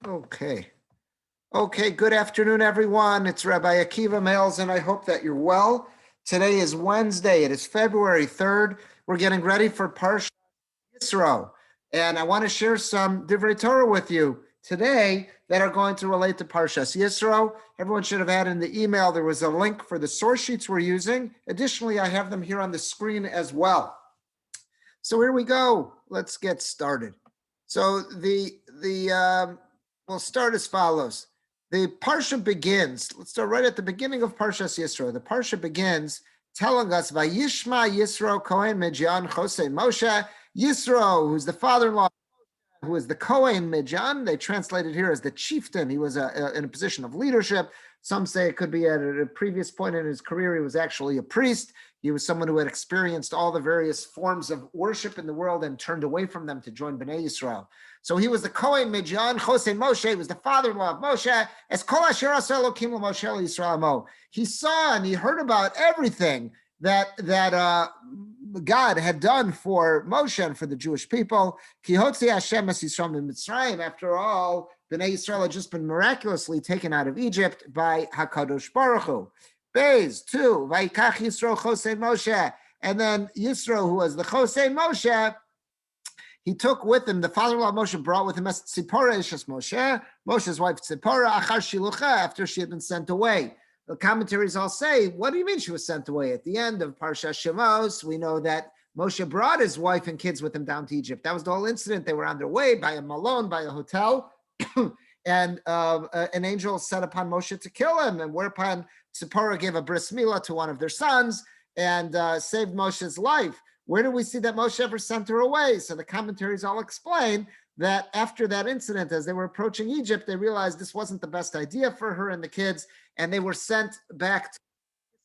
Okay. Okay, good afternoon, everyone. It's Rabbi Akiva Males, and I hope that you're well. Today is Wednesday. It is February 3rd. We're getting ready for Parshas Yisro, and I want to share some Divrei Torah with you today that are going to relate to Parshas Yisro. Everyone should have had in the email, there was a link for the source sheets we're using. Additionally, I have them here on the screen as well. So here we go. Let's get started. So we'll start as follows. The Parsha begins, let's start right at the beginning of Parshas Yisro. The Parsha begins telling us, Vayishma Yisro Kohen Midyan Chosei Moshe. Yisro, who's the father-in-law, who is the Kohen Midyan, they translated here as the chieftain. He was in a position of leadership. Some say it could be at a previous point in his career, he was actually a priest. He was someone who had experienced all the various forms of worship in the world and turned away from them to join Bnei Yisrael. So he was the Kohen Midyan, Chosei Moshe. He was the father-in-law of Moshe. As Kol Asher Aseh Elokim L'Moshe Yisrael Mo. He saw and he heard about everything that God had done for Moshe and for the Jewish people. Ki hotzi Hashem es Yisrael miMitzrayim. After all, Bnei Yisrael had just been miraculously taken out of Egypt by HaKadosh Baruch Hu. Beis 2, Vayikach Yisro Chosei Moshe. And then Yisro, who was the Chosei Moshe, he took with him, the father-in-law of Moshe brought with him as Tzipora Ishes Moshe, Moshe's wife Tzipora, Achar Shilucha, after she had been sent away. The commentaries all say, what do you mean she was sent away? At the end of Parshas Shemos, we know that Moshe brought his wife and kids with him down to Egypt. That was the whole incident. They were on their way by a malon, by a hotel, and an angel set upon Moshe to kill him, and whereupon Tzipora gave a bris milah to one of their sons and saved Moshe's life. Where do we see that Moshe ever sent her away? So the commentaries all explain that after that incident, as they were approaching Egypt, they realized this wasn't the best idea for her and the kids, and they were sent back to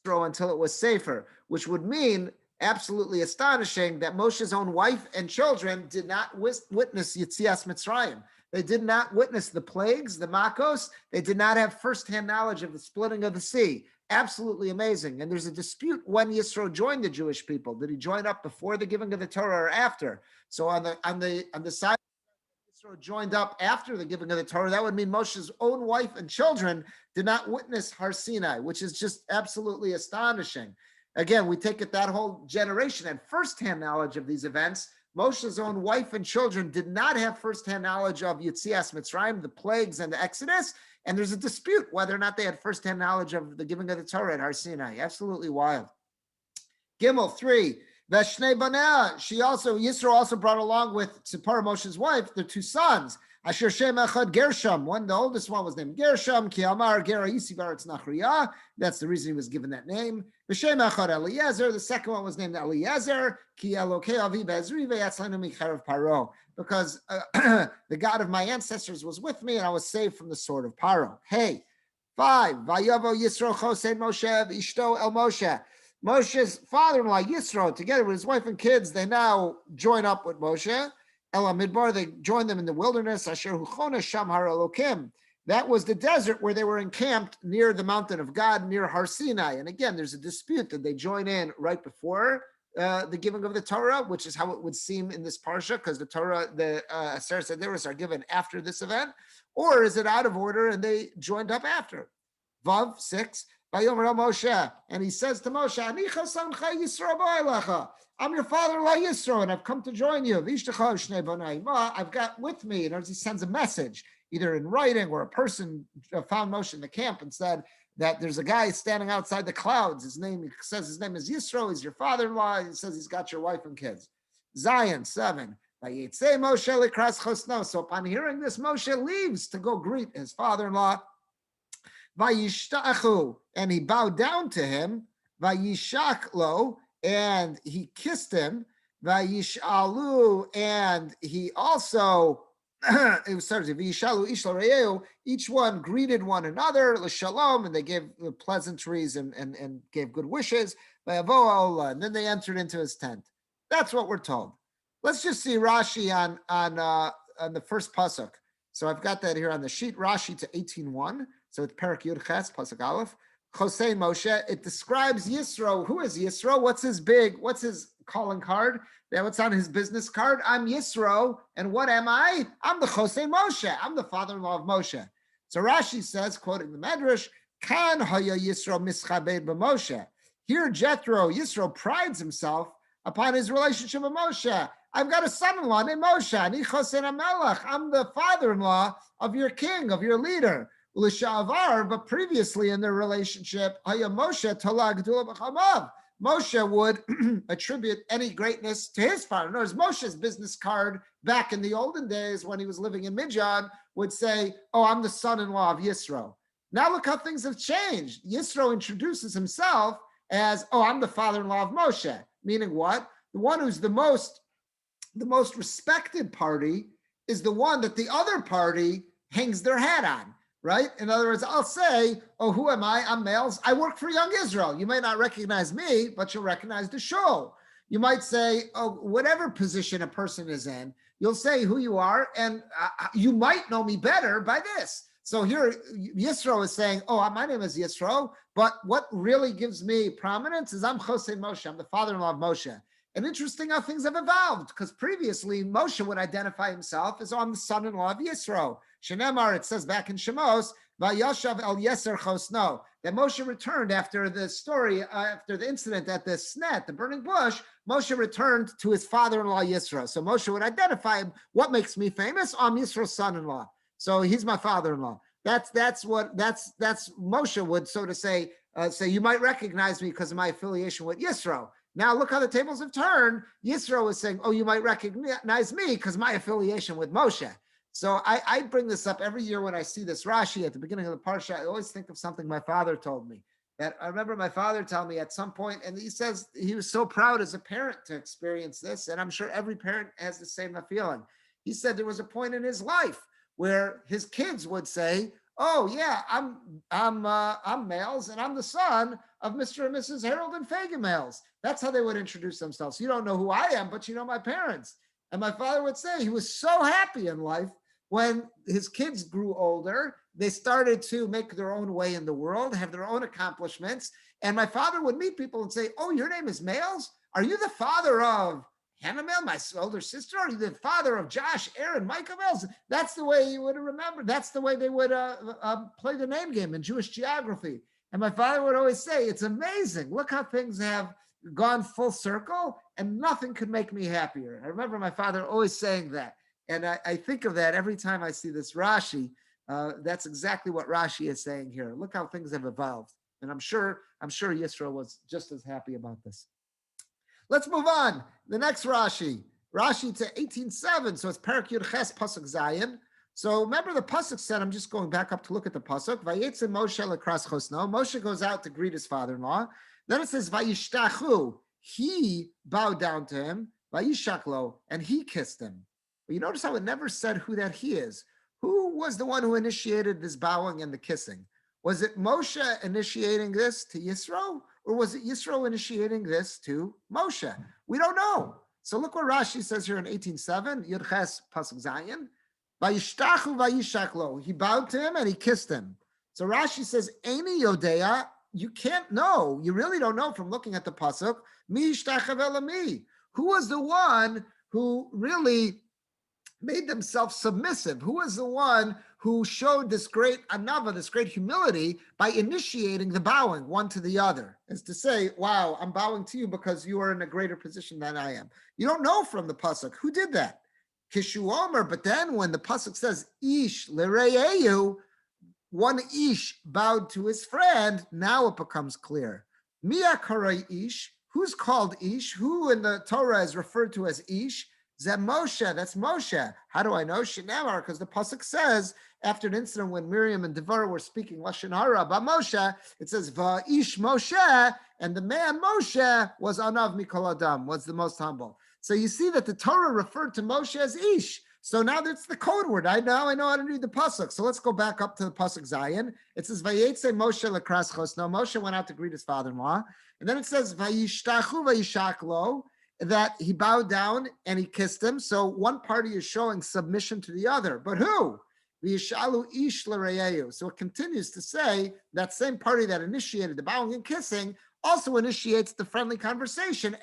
Israel until it was safer, which would mean, absolutely astonishing, that Moshe's own wife and children did not witness Yetzias Mitzrayim. They did not witness the plagues, the makos. They did not have firsthand knowledge of the splitting of the sea. Absolutely amazing. And there's a dispute when Yisro joined the Jewish people. Did he join up before the giving of the Torah or after? So on the side Yisro joined up after the giving of the Torah, that would mean Moshe's own wife and children did not witness Har Sinai, which is just absolutely astonishing. Again, we take it that whole generation had firsthand knowledge of these events. Moshe's own wife and children did not have firsthand knowledge of Yetzias Mitzrayim, the plagues and the Exodus, and there's a dispute whether or not they had firsthand knowledge of the giving of the Torah at Har Sinai. Absolutely wild. Gimel 3, Veshnei Baneh. Yisro also brought along with Tzipora, Moshe's wife, their two sons. Asher Shem Echad Gershom. The oldest one was named Gershom. Ki Amar Gera Yisi Baretz Nachriya. That's the reason he was given that name. V'Shem Echad Eliezer. The second one was named Eliezer. Ki Elokei Avi Be'ezri Ve'yatzlenu Micherev Paro. Because the God of my ancestors was with me, and I was saved from the sword of Paro. Hey, 5. Vayavo Yisro Chosei Moshe V'Ishto El Moshe. Moshe's father-in-law Yisro, together with his wife and kids, they now join up with Moshe. Ela Midbar, they joined them in the wilderness. Asher Huchona Sham Har Elokim. That was the desert where they were encamped near the mountain of God, near Har Sinai. And again, there's a dispute. Did they join in right before the giving of the Torah, which is how it would seem in this parsha, because the Torah, the Aseret Sederos are given after this event, or is it out of order and they joined up after? Vav 6. Vayomer Moshe, and he says to Moshe, I'm your father-in-law Yisro, and I've come to join you. I've got with me, and he sends a message, either in writing or a person found Moshe in the camp and said that there's a guy standing outside the clouds. He says his name is Yisro, he's your father-in-law, he says he's got your wife and kids. Zion 7. So upon hearing this, Moshe leaves to go greet his father-in-law. Vayishtachu, and he bowed down to him. Vayishak lo, and he kissed him. Vayishalu, and he also, Vayishalu ish l're'eu, each one greeted one another, l'shalom, and they gave pleasantries and gave good wishes. Vayavo ha'olah, and then they entered into his tent. That's what we're told. Let's just see Rashi on the first pasuk. So I've got that here on the sheet, Rashi to 18:1. So it's Perak Yud Ches, Pasuk Aleph. Chosei Moshe. It describes Yisro. Who is Yisro? What's his calling card? What's on his business card? I'm Yisro. And what am I? I'm the Chosei Moshe. I'm the father-in-law of Moshe. So Rashi says, quoting the Medrash, Kan haya Yisro mischabed b'Moshe. Here Yisro prides himself upon his relationship with Moshe. I've got a son-in-law named Moshe. Ani Chosen HaMelech. I'm the father-in-law of your king, of your leader. But previously in their relationship, Moshe would attribute any greatness to his father. In other words, Moshe's business card back in the olden days when he was living in Midian would say, oh, I'm the son-in-law of Yisro. Now look how things have changed. Yisro introduces himself as, oh, I'm the father-in-law of Moshe. Meaning what? The one who's the most respected party is the one that the other party hangs their hat on. Right? In other words, I'll say, oh, who am I? I'm Males. I work for Young Israel. You may not recognize me, but you'll recognize the show. You might say, oh, whatever position a person is in, you'll say who you are, and you might know me better by this. So here, Yisro is saying, oh, my name is Yisro, but what really gives me prominence is I'm Chosei Moshe. I'm the father-in-law of Moshe. And interesting how things have evolved, because previously Moshe would identify himself as, oh, I'm the son-in-law of Yisro. Shenemar, it says back in Shemos, Vayashav el Yeser Chosno, that Moshe returned after the story, after the incident at the snet, the burning bush. Moshe returned to his father-in-law Yisro. So Moshe would identify him. What makes me famous? I'm Yisro's son-in-law. So he's my father-in-law. That's Moshe would, so to say, you might recognize me because of my affiliation with Yisro. Now look how the tables have turned. Yisro is saying, oh, you might recognize me because of my affiliation with Moshe. So I bring this up every year when I see this Rashi at the beginning of the Parsha. I always think of something my father told me. That I remember my father telling me at some point, and he says he was so proud as a parent to experience this, and I'm sure every parent has the same feeling. He said there was a point in his life where his kids would say, oh yeah, I'm Males, and I'm the son of Mr. and Mrs. Harold and Fagan Males. That's how they would introduce themselves. You don't know who I am, but you know my parents. And my father would say he was so happy in life when his kids grew older. They started to make their own way in the world, have their own accomplishments. And my father would meet people and say, oh, your name is Males? Are you the father of Hannah Males, my older sister? Are you the father of Josh, Aaron, Micah Males? That's the way you would remember. That's the way they would play the name game in Jewish geography. And my father would always say, it's amazing. Look how things have gone full circle, and nothing could make me happier. I remember my father always saying that. And I think of that every time I see this Rashi. That's exactly what Rashi is saying here. Look how things have evolved. And I'm sure Yisro was just as happy about this. Let's move on. The next Rashi to 18:7. So it's Perek Yud Ches Pasuk Zayin. So remember the Pasuk said, I'm just going back up to look at the Pasuk. Vayetze Moshe lekras chosno. Moshe goes out to greet his father-in-law. Then it says Vayishtachu. He bowed down to him. Vayishaklo, and he kissed him. But you notice how it never said who that he is. Who was the one who initiated this bowing and the kissing? Was it Moshe initiating this to Yisro? Or was it Yisro initiating this to Moshe? We don't know. So look what Rashi says here in 18:7, Yud Ches Pasuk Zayin. Vayishtachu vayishaklo. He bowed to him and he kissed him. So Rashi says, Eini Yodea, you can't know. You really don't know from looking at the Pasuk. Mi yishtachav elami. Who was the one who really made themselves submissive? Who was the one who showed this great anava, this great humility by initiating the bowing one to the other? As to say, wow, I'm bowing to you because you are in a greater position than I am. You don't know from the Pasuk who did that. Kishu Omer, but then when the Pasuk says, Ish l'reyehu, one Ish bowed to his friend, now it becomes clear. Mia karai Ish, who's called Ish? Who in the Torah is referred to as Ish? Zeh Moshe, that's Moshe. How do I know? Shenamar, because the Pasuk says, after an incident when Miriam and Devorah were speaking Lashon Hara about Moshe, it says, Va'ish Moshe, and the man Moshe was Anav Mikol Adam, was the most humble. So you see that the Torah referred to Moshe as Ish. So now that's the code word. I know how to read the Pasuk. So let's go back up to the Pasuk Zayin. It says, Vayetze Moshe lekras chosno. Moshe went out to greet his father-in-law. And then it says, Vayishtachu vayishaklo, that he bowed down and he kissed him. So one party is showing submission to the other. But who? v'yishalu ish l'reyehu. So it continues to say that same party that initiated the bowing and kissing also initiates the friendly conversation,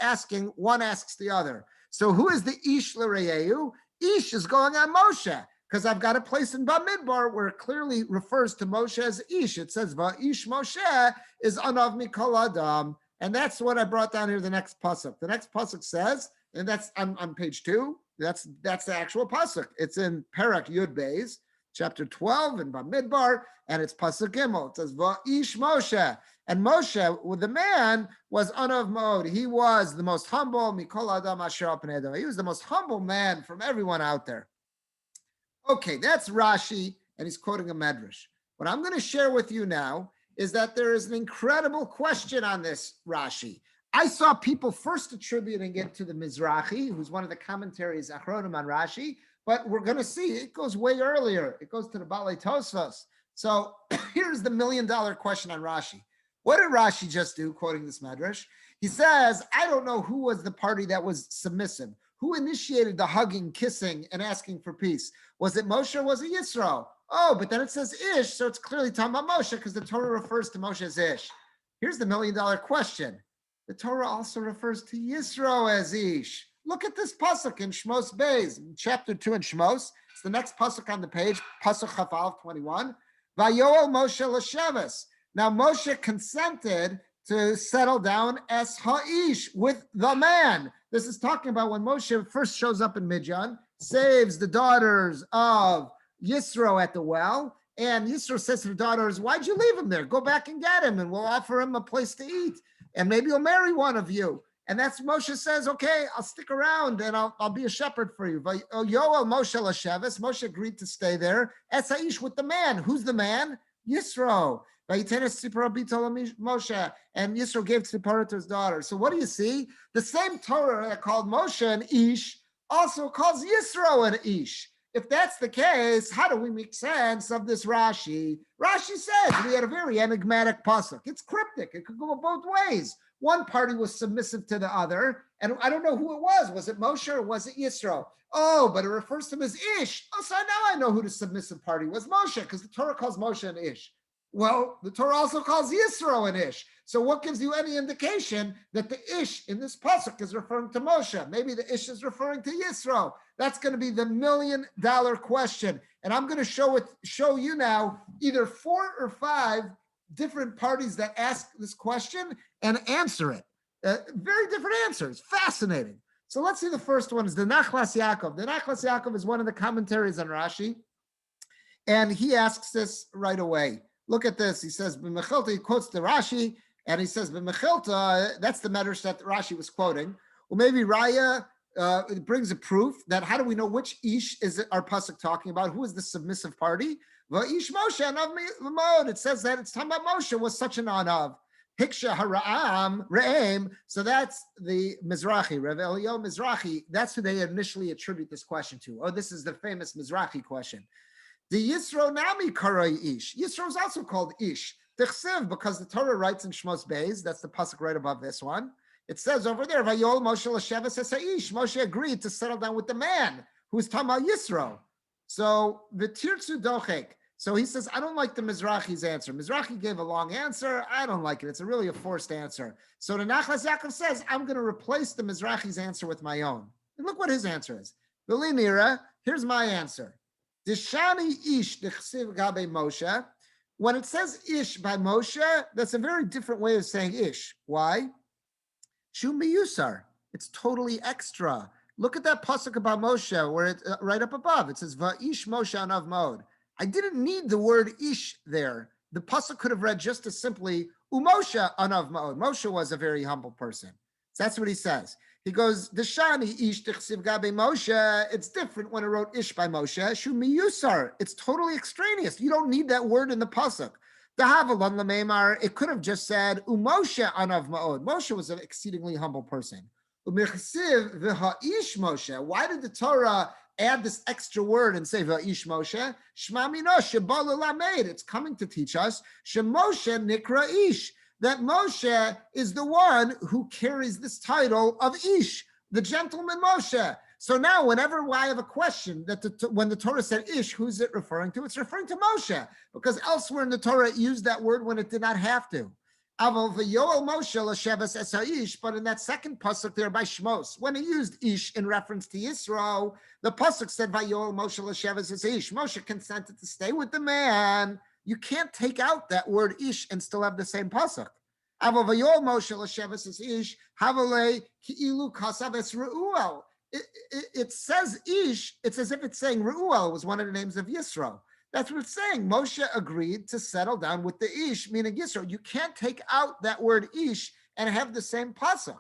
one asks the other. So who is the ish l'reyehu? Ish is going on Moshe, because I've got a place in Bamidbar where it clearly refers to Moshe as ish. It says va'ish Moshe is anav mikol adam. And that's what I brought down here, the next pasuk. The next pasuk says, and that's on page 2, that's the actual pasuk. It's in Perak Yud Beis, chapter 12 in Bamidbar, and it's pasuk Gimel. It says, va'ish Moshe. And Moshe, with the man, was anav mod. He was the most humble, mikol adam asher al pnei adam. He was the most humble man from everyone out there. Okay, that's Rashi, and he's quoting a medrash. What I'm going to share with you now is that there is an incredible question on this Rashi. I saw people first attributing it to the Mizrahi, who's one of the commentaries, Achronim on Rashi, but we're going to see it goes way earlier. It goes to the Balei Tosfos. So here's the $1 million question on Rashi. What did Rashi just do, quoting this medrash? He says, I don't know who was the party that was submissive. Who initiated the hugging, kissing, and asking for peace? Was it Moshe or was it Yisro? Oh, but then it says Ish, so it's clearly talking about Moshe because the Torah refers to Moshe as Ish. Here's the $1 million question. The Torah also refers to Yisro as Ish. Look at this pasuk in Shmos Beis, chapter 2 in Shmos. It's the next pasuk on the page, pasuk Chafal 21. Vayoel Moshe l'sheves. Now Moshe consented to settle down as Ha'ish, with the man. This is talking about when Moshe first shows up in Midian, saves the daughters of Yisro at the well, and Yisro says to the daughters, why'd you leave him there? Go back and get him, and we'll offer him a place to eat, and maybe he'll marry one of you. And that's Moshe says, okay, I'll stick around, and I'll be a shepherd for you. Yoel Moshe l'sheves. Moshe agreed to stay there. Es ha'ish, with the man. Who's the man? Yisro. Moshe, and Yisro gave Tzipora to his daughter. So what do you see? The same Torah that called Moshe an Ish also calls Yisro an Ish. If that's the case, how do we make sense of this Rashi? Rashi says we had a very enigmatic pasuk. It's cryptic. It could go both ways. One party was submissive to the other, and I don't know who it was. Was it Moshe or was it Yisro? Oh, but it refers to him as Ish. Oh, so now I know who the submissive party was, Moshe, because the Torah calls Moshe an Ish. Well, the Torah also calls Yisro an Ish. So what gives you any indication that the Ish in this pasuk is referring to Moshe? Maybe the Ish is referring to Yisro. That's going to be the $1 million question. And I'm going to show you now either 4 or 5 different parties that ask this question and answer it. Very different answers. Fascinating. So let's see, the first one is the Nachlas Yaakov. The Nachlas Yaakov is one of the commentaries on Rashi. And he asks this right away. Look at this. He says, B'mechilta, he quotes the Rashi, and he says, B'mechilta, that's the medrash that Rashi was quoting. Well, maybe Raya it brings a proof that how do we know which Ish is our pasuk talking about? Who is the submissive party? Va'ish Moshe anav lamod. It says that it's talking about Moshe was such an anav. Hiksha hara'am re'em. So that's the Mizrahi, Rav Eliyahu Mizrahi. That's who they initially attribute this question to. Oh, this is the famous Mizrahi question. The Yisro nami karai ish. Yisro is also called ish. Tichsiv, because the Torah writes in Shmos Beis, that's the pasuk right above this one. It says over there, Vayol Moshe l'sheves es ha'ish. Moshe agreed to settle down with the man who is talking about Yisro. So the tirtzu dochek. So he says, I don't like the Mizrahi's answer. Mizrahi gave a long answer. I don't like it. It's really a forced answer. So the Nachlas Yaakov says, I'm going to replace the Mizrahi's answer with my own. And look what his answer is. V'li here's my answer. Dishani ish dechsiv gabe Moshe. When it says ish by Moshe, that's a very different way of saying ish. Why? Shum miyusar. It's totally extra. Look at that pasuk about Moshe, where it right up above. It says va'ish Moshe anav mod. I didn't need the word ish there. The pasuk could have read just as simply u'Moshe anav mod. Moshe was a very humble person. So that's what he says. He goes, Deshani ish tichsiv gabe Moshe. It's different when it wrote ish by Moshe. Shu miyusar. It's totally extraneous. You don't need that word in the pasuk. The havalon lameimar. It could have just said u'Moshe anav ma'od. Moshe was an exceedingly humble person. U'mechsiv v'ha'ish Moshe. Why did the Torah add this extra word and say va'ish Moshe? Shma mino shebalu lameid. It's coming to teach us shemoshe nikra ish. That Moshe is the one who carries this title of Ish, the gentleman Moshe. So now, whenever I have a question that when the Torah said ish, who's it referring to? It's referring to Moshe, because elsewhere in the Torah it used that word when it did not have to. But in that second pasuk there by Shmos, when he used ish in reference to Yisro, the pasuk said Vayol Moshe l'sheves es ish. Moshe consented to stay with the man. You can't take out that word ish and still have the same pasuk. Vayol Moshe l'sheves es ish havale ki'ilu kasav es Reuel. It says ish. It's as if it's saying Reuel was one of the names of Yisro. That's what it's saying. Moshe agreed to settle down with the ish, meaning Yisro. You can't take out that word ish and have the same pasuk. It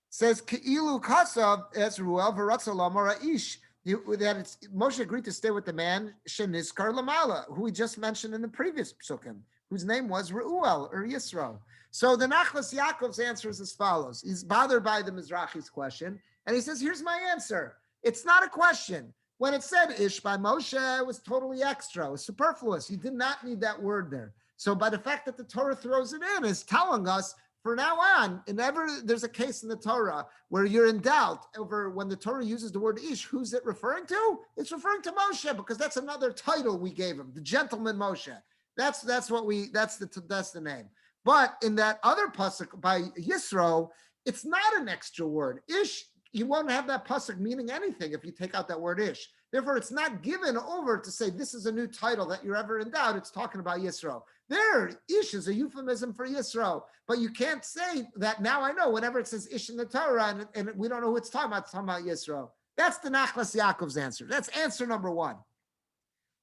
says Ki'ilu kasav es Reuel v'ratzalamara ish. That Moshe agreed to stay with the man Sheniskar Lamala, who we just mentioned in the previous psukim, whose name was Reuel or Yisro. So the Nachlas Yaakov's answer is as follows. He's bothered by the Mizrahi's question, and he says, "Here's my answer. It's not a question. When it said ish by Moshe, it was totally extra. It was superfluous. You did not need that word there. So by the fact that the Torah throws it in is telling us, for now on, whenever there's a case in the Torah where you're in doubt over when the Torah uses the word ish, who's it referring to? It's referring to Moshe, because that's another title we gave him, the gentleman Moshe. That's the name. But in that other pasuk by Yisro, it's not an extra word. Ish, you won't have that pasuk meaning anything if you take out that word ish. Therefore, it's not given over to say this is a new title that you're ever in doubt. It's talking about Yisro. There, ish is a euphemism for Yisro. But you can't say that now I know whenever it says ish in the Torah and we don't know who it's talking about Yisro. That's the Nachlas Yaakov's answer. That's answer number one.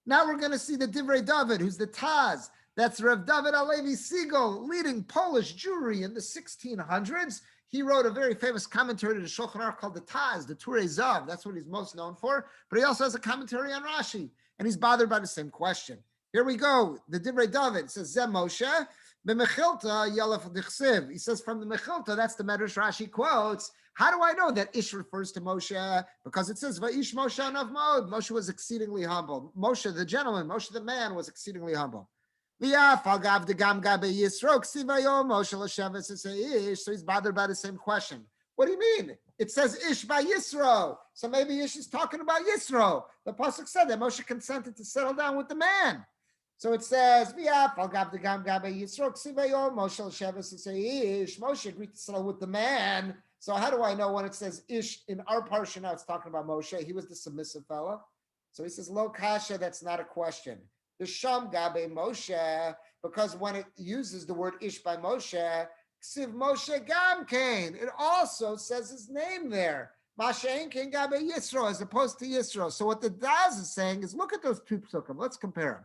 Now we're going to see the Divrei David, who's the Taz. That's Rav David Alevi Siegel, leading Polish Jewry in the 1600s. He wrote a very famous commentary to the Shulchan Aruch called the Taz, the Turei Zav. That's what he's most known for. But he also has a commentary on Rashi, and he's bothered by the same question. Here we go. The Divrei David says, Zeh Moshe, b'mechilta yalef dichsiv. He says from the Mechilta, that's the Medrash Rashi quotes. How do I know that Ish refers to Moshe? Because it says, Va'ish Moshe anav mod. Moshe was exceedingly humble. Moshe, the gentleman, Moshe, the man, was exceedingly humble. So he's bothered by the same question. What do you mean? It says Ish by Yisro. So maybe Ish is talking about Yisro. The pasuk said that Moshe consented to settle down with the man. So it says, Moshe agreed to settle with the man. So how do I know when it says Ish in our parsha now it's talking about Moshe? He was the submissive fellow. So he says, Lo kasha, that's not a question. The Sham Gabe Moshe, because when it uses the word Ish by Moshe, Ksiv Moshe Gam Kain, it also says his name there. Mashain Kain Gabe Yisro, as opposed to Yisro. So what the Daz is saying is, look at those two psukim. Let's compare them.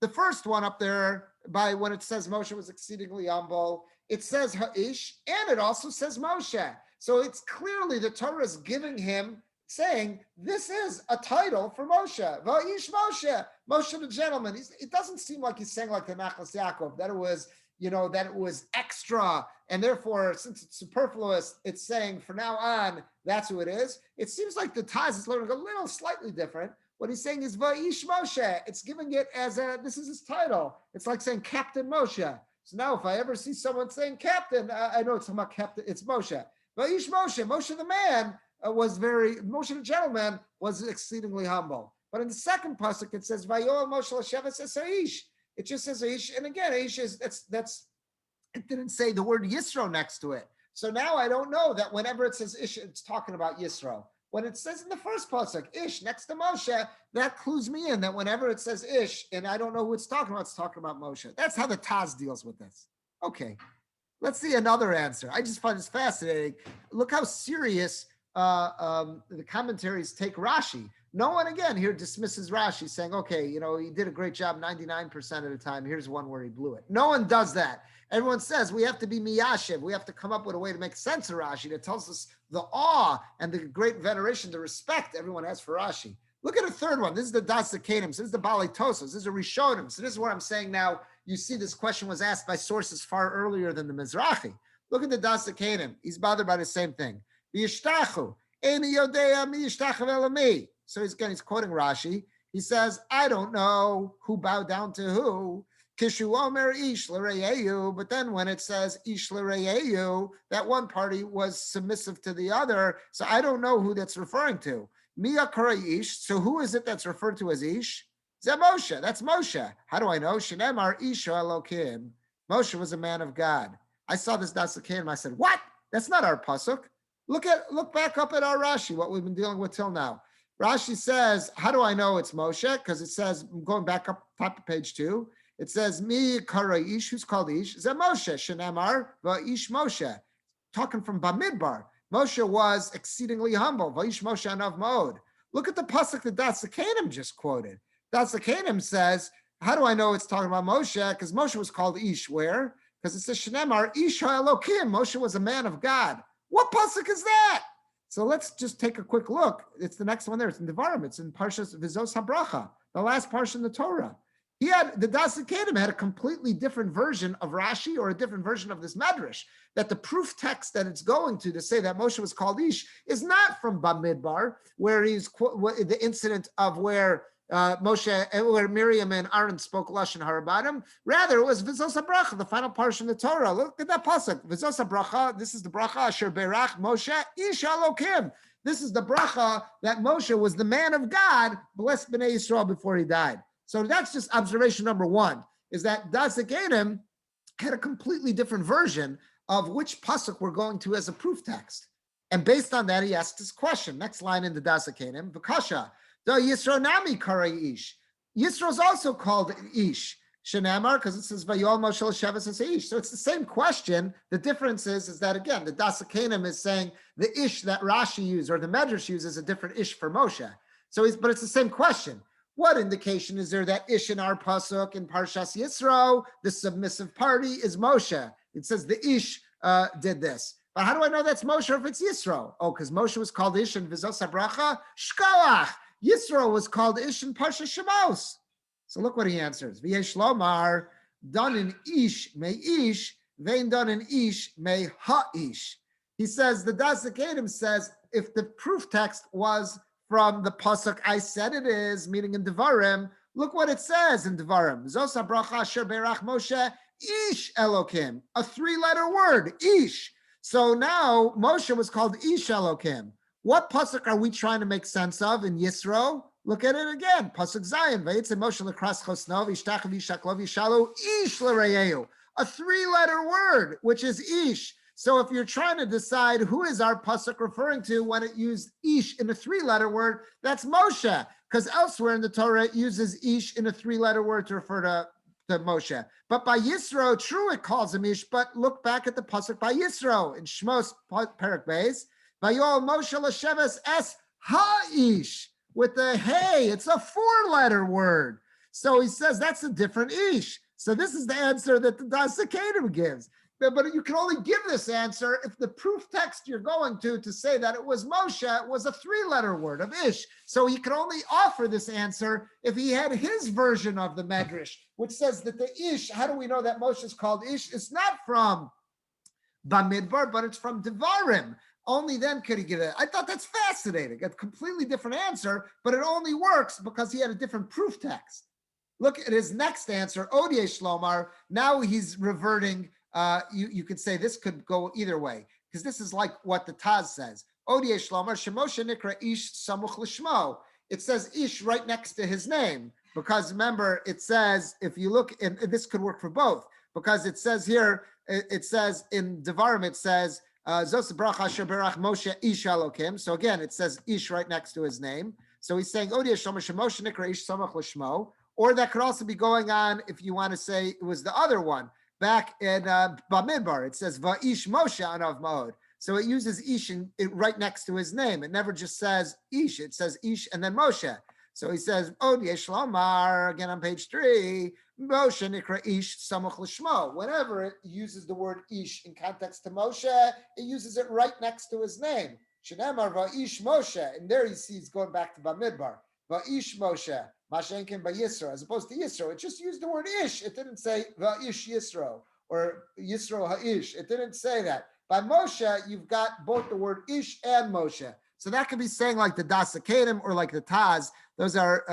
The first one up there, by when it says Moshe was exceedingly humble, it says Ha'ish, and it also says Moshe. So it's clearly the Torah is giving him, saying this is a title for Moshe. Va'ish Moshe, Moshe the gentleman. It doesn't seem like he's saying like the Nachlas Yaakov, that it was, that it was extra, and therefore, since it's superfluous, it's saying for now on, that's who it is. It seems like the Taz is learning a little slightly different. What he's saying is Va'ish Moshe. It's giving it as this is his title. It's like saying Captain Moshe. So now if I ever see someone saying Captain, I know it's about Captain, it's Moshe. Va'ish Moshe, Moshe the man, Moshe the gentleman was exceedingly humble. But in the second pasuk it says Vayol Moshe l'sheves es Aish. It just says Aish, and again Aish is that's it didn't say the word Yisro next to it. So now I don't know that whenever it says Ish, it's talking about Yisro. When it says in the first pasuk Ish next to Moshe, that clues me in that whenever it says Ish and I don't know who it's talking about Moshe. That's how the Taz deals with this. Okay, let's see another answer. I just find this fascinating. Look how serious the commentaries take Rashi. No one again here dismisses Rashi saying, okay, he did a great job 99% of the time. Here's one where he blew it. No one does that. Everyone says we have to be miyashiv. We have to come up with a way to make sense of Rashi that tells us the awe and the great veneration, the respect everyone has for Rashi. Look at a third one. This is the Das Zakanim. This is the Balei Tosos. This is a Rishonim. So this is what I'm saying now. You see this question was asked by sources far earlier than the Mizrahi. Look at the Das Zakanim. He's bothered by the same thing. So he's quoting Rashi. He says, I don't know who bowed down to who. Kishu Omer Ish L'Reyehu, but then when it says Ish L'Reyehu, that one party was submissive to the other. So I don't know who that's referring to. Mia Kara Ish. So who is it that's referred to as Ish? Zeh Moshe. That's Moshe. How do I know? Shenemar Isha Elokim. Moshe was a man of God. I saw this Dasakim. I said, what? That's not our pasuk. Look back up at our Rashi, what we've been dealing with till now. Rashi says, how do I know it's Moshe? Because it says, going back up top of page 2, it says, Mi Kara Ish, who's called Ish? Zeh Moshe, Shenemar, Va'ish Moshe. Talking from Bamidbar. Moshe was exceedingly humble. Va'ish Moshe Anav Mod. Look at the pasuk that Datsakanim just quoted. Datsakanim says, how do I know it's talking about Moshe? Because Moshe was called Ish. Where? Because it says, Shenemar, Ish HaElokim. Moshe was a man of God. What pasuk is that? So let's just take a quick look. It's the next one there. It's in Devarim. It's in Parshas Vizos HaBracha, the last parsha in the Torah. The Dasakedim had a completely different version of Rashi or a different version of this Medrash, that the proof text that it's going to say that Moshe was called Ish is not from Bamidbar, where he's the incident of where where Miriam and Aaron spoke Lashon Hara about him. Rather, it was Vizos HaBracha, the final parsha in the Torah. Look at that pasuk. Vizos HaBracha, this is the bracha, Asher Berach Moshe Ish Elokim. This is the bracha that Moshe was the man of God, blessed Bnei Yisrael before he died. So that's just observation number 1, is that Dasakedim had a completely different version of which pasuk we're going to as a proof text. And based on that, he asked this question. Next line in the Dasakedim, V'kasha, Da Yisro Nami Kara Ish. Yisro is also called Ish. Shenamar, because it says Vayol Moshe L'Shavas as Ish. So it's the same question. The difference is that, again, the Dasakedim is saying the Ish that Rashi used or the Medrash uses a different Ish for Moshe. But it's the same question. What indication is there that Ish in our pasuk in Parshas Yisro, the submissive party, is Moshe? It says the Ish did this. But how do I know that's Moshe if it's Yisro? Oh, because Moshe was called Ish in Vizos HaBracha. Shkoach. Yisro was called Ish in Parshas Shemos. So look what he answers. V'yesh lomar, done in Ish may Ish, vein done in Ish may ha-Ish. He says, the Dasakedim says, if the proof text was from the pasuk I said it is, meaning in Devarim, look what it says in Devarim. Zos HaBracha Asher Berach Moshe Ish Elokim, a 3-letter word, Ish. So now Moshe was called Ish Elokim. What pasuk are we trying to make sense of in Yisro? Look at it again. Pasuk Zayin. Vayitzeh Moshe lekras chosno v'yishtachav yishaklov yishalu Ish l'reyehu. A 3-letter word, which is Ish. So if you're trying to decide who is our pasuk referring to when it used Ish in a 3-letter word, that's Moshe, because elsewhere in the Torah it uses Ish in a 3-letter word to refer to Moshe. But by Yisro, true, it calls him Ish, but look back at the pasuk by Yisro in Shmos Perek Beis. Vayol Moshe l'Shavas es ha-Ish. With the hey, it's a 4-letter word. So he says that's a different Ish. So this is the answer that the Dasakedim gives. But you can only give this answer if the proof text you're going to say that it was Moshe was a 3-letter word of Ish. So he can only offer this answer if he had his version of the Medrash, which says that the Ish, how do we know that Moshe is called Ish? It's not from Bamidbar, but it's from Devarim. Only then could he give it. I thought that's fascinating. A completely different answer, but it only works because he had a different proof text. Look at his next answer, Odie Shlomar. Now he's reverting. You could say this could go either way, because this is like what the Taz says. Odie Shlomar, Shemoshe Nikra Ish Samuch Lishmo. It says Ish right next to his name, because remember, it says, if you look, and this could work for both, because it says here, it says in Devarim, it says, Zos bracha asher berach Moshe Ish Elokim. So again, it says Ish right next to his name. So he's saying Odie Shlomar Shemoshe Nikra Ish Samuch Lishmo. Or that could also be going on if you want to say it was the other one. Back in Bamidbar, it says Va'ish Moshe Anav Ma'od. So it uses Ish right next to his name. It never just says Ish. It says Ish and then Moshe. So he says, Od Yesh Lomar, again on page 3, Moshe Nikra Ish Samuch L'Shmo. Whenever it uses the word Ish in context to Moshe, it uses it right next to his name. Shenemar Va'ish Moshe. And there you see it's going back to Bamidbar. Va'ish Moshe. Mashenkin by Yisro, as opposed to Yisro. It just used the word Ish. It didn't say Va'ish Yisro or Yisro Ha'ish. It didn't say that. By Moshe, you've got both the word Ish and Moshe. So that could be saying like the Dasakedim or like the Taz. Those are,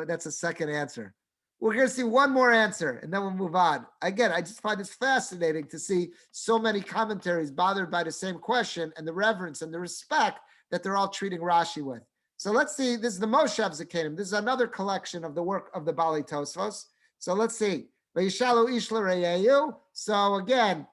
that's a second answer. We're going to see one more answer and then we'll move on. Again, I just find this fascinating to see so many commentaries bothered by the same question and the reverence and the respect that they're all treating Rashi with. So let's see. This is the Moshe Zakanim. This is another collection of the work of the Bali Tosfos. So let's see. So again,